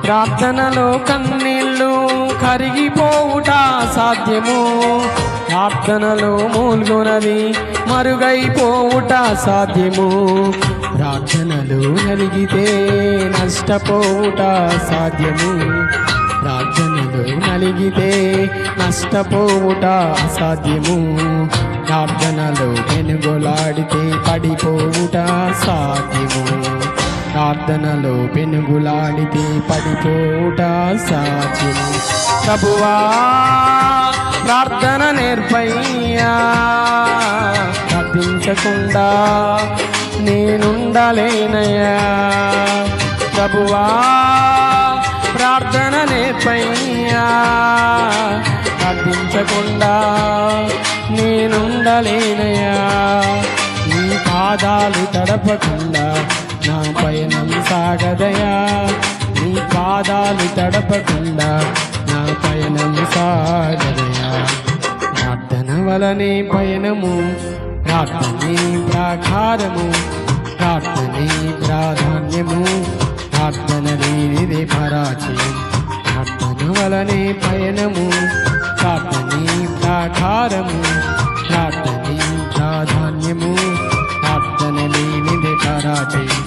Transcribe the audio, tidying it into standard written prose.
ప్రార్థనలో కన్నీళ్ళు కరిగిపోవుట సాధ్యము, ప్రార్థనలో మూల్గొనది మరుగైపోవుట సాధ్యము, ప్రార్థనలు నలిగితే నష్టపోవుట సాధ్యము, ప్రార్థనలు నలిగితే నష్టపోవుట అసాధ్యము, ప్రార్థనలో పెనుగులాడితే పడిపోవుట సాధ్యము, ప్రార్థనలో పెనుగులాడితే పడిపోవుట సాధ్యము. ప్రభువా ప్రార్థన నేర్పయ్యా, ప్రార్థించకుండా నేనుండలేనయ్యా. ప్రభువా ప్రార్థన నేర్పయ్యా, ప్రార్థించకుండా నేనుండలేనయ్యా. నీ పాదాలు తడపకుండా నా పయనం సాగదయా, నీ పాదాలు తడపకుండా నా పయనం సాగదయా. ప్రార్థన వలనే పయనము, ప్రార్థనే ప్రాకారము, ప్రార్థనే ప్రాధాన్యము, ప్రార్థన లేనిదే పరాజయం. ప్రార్థన వలనే పయనము, ప్రార్థనే ప్రాకారము, ప్రార్థనే ప్రాధాన్యము, ప్రార్థన లేనిదే పరాజయం.